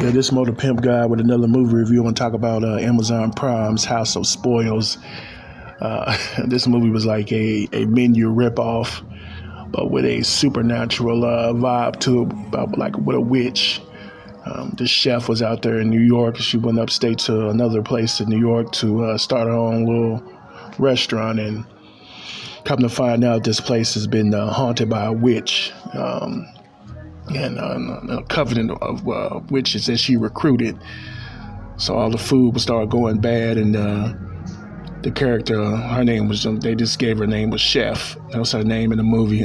Yeah, this Motor Pimp guy with another movie review. I want to talk about Amazon Prime's House of Spoils. This movie was like a menu ripoff, but with a supernatural vibe to it, like with a witch. This chef was out there in New York. She went upstate to another place in New York to start her own little restaurant, and come to find out this place has been haunted by a witch. And a covenant of witches that she recruited. So all the food would start going bad, and the character, her name was, they just gave her name was Chef. That was her name in the movie.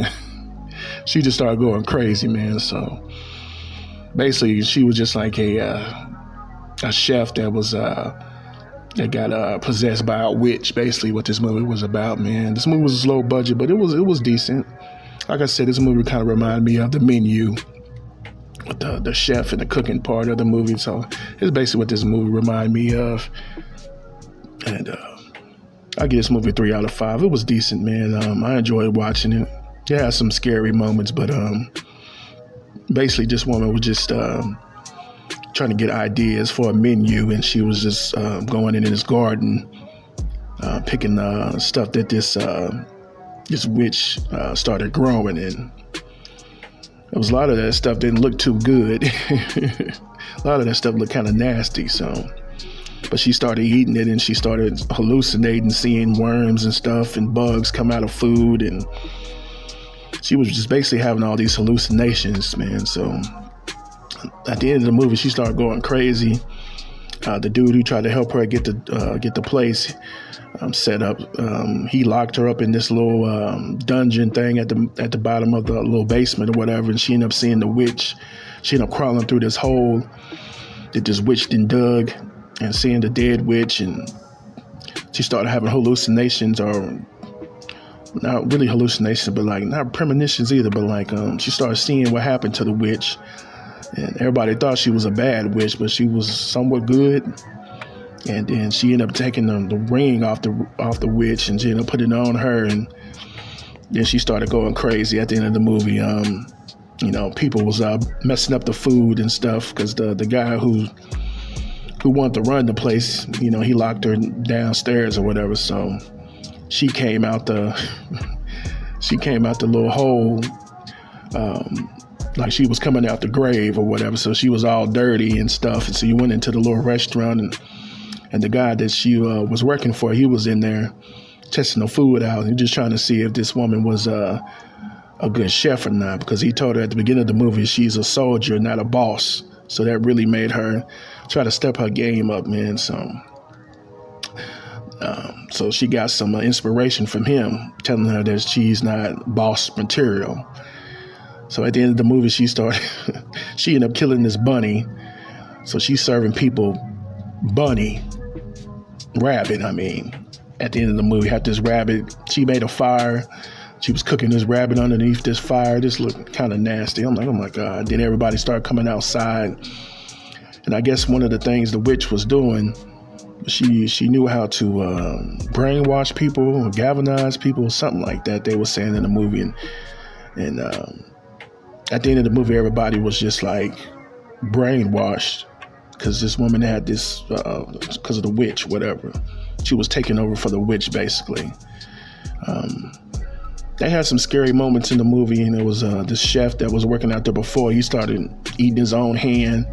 She just started going crazy, man. So basically, she was just like a chef that was that got possessed by a witch. Basically, what this movie was about, man. This movie was low budget, but it was decent. Like I said, this movie kind of reminded me of The Menu, with the chef and the cooking part of the movie. So it's basically what this movie reminded me of. And I give this movie a 3 out of 5. It was decent, man. I enjoyed watching it. It had some scary moments, but basically this woman was just trying to get ideas for a menu, and she was just going in this garden, picking stuff that this witch started growing, and there was a lot of that stuff didn't look too good. A lot of that stuff looked kind of nasty. So, but she started eating it, and she started hallucinating, seeing worms and stuff and bugs come out of food, and she was just basically having all these hallucinations, man. So at the end of the movie, she started going crazy. The dude who tried to help her get the place set up, he locked her up in this little dungeon thing at the bottom of the little basement or whatever, and she ended up seeing the witch. She ended up crawling through this hole that this witch done dug, and seeing the dead witch, and she started having hallucinations, or not really hallucinations, but like not premonitions either, but like she started seeing what happened to the witch. And everybody thought she was a bad witch, but she was somewhat good. And then she ended up taking the ring off the witch, and she ended up putting it on her. And then she started going crazy at the end of the movie. People was messing up the food and stuff, because the guy who wanted to run the place, he locked her downstairs or whatever. So she came out the little hole. Like she was coming out the grave or whatever, so she was all dirty and stuff. And so you went into the little restaurant, and the guy that she was working for, he was in there testing the food out. He was just trying to see if this woman was a good chef or not, because he told her at the beginning of the movie she's a soldier, not a boss. So that really made her try to step her game up, man. So she got some inspiration from him, telling her that she's not boss material. So at the end of the movie, she ended up killing this bunny. So she's serving people rabbit. At the end of the movie, had this rabbit. She made a fire. She was cooking this rabbit underneath this fire. This looked kind of nasty. I'm like, oh my God. Then everybody started coming outside. And I guess one of the things the witch was doing, she knew how to brainwash people, or galvanize people, something like that they were saying in the movie. And at the end of the movie, everybody was just like brainwashed, because this woman had this, because of the witch, whatever. She was taking over for the witch, basically. They had some scary moments in the movie, and it was this chef that was working out there before. He started eating his own hand.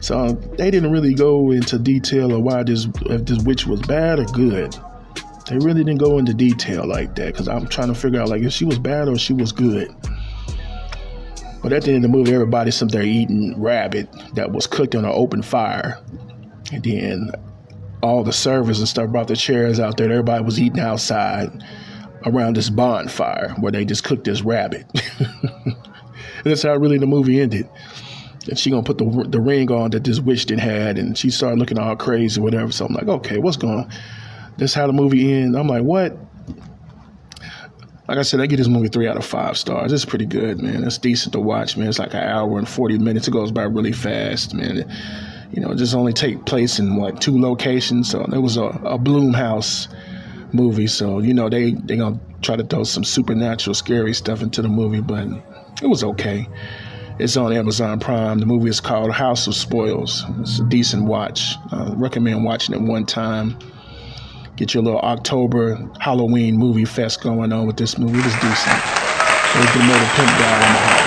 So they didn't really go into detail of if this witch was bad or good. They really didn't go into detail like that, because I'm trying to figure out like if she was bad or she was good. But at the end of the movie, everybody's sitting there eating rabbit that was cooked on an open fire. And then all the servers and stuff brought the chairs out there. Everybody was eating outside around this bonfire where they just cooked this rabbit. And that's how really the movie ended. And she gonna put the ring on that this witch did had, and she started looking all crazy or whatever. So I'm like, okay, what's going on? That's how the movie ended. I'm like, what? Like I said, I give this movie 3 out of 5 stars. It's pretty good, man. It's decent to watch, man. It's like an hour and 40 minutes. It goes by really fast, man. It just only take place in 2 locations. So it was a Blumhouse movie. So, they gonna try to throw some supernatural scary stuff into the movie, but it was okay. It's on Amazon Prime. The movie is called House of Spoils. It's a decent watch. Recommend watching it one time. Get your little October Halloween movie fest going on with this movie. It was decent. There's the Murder Pimp guy in the house.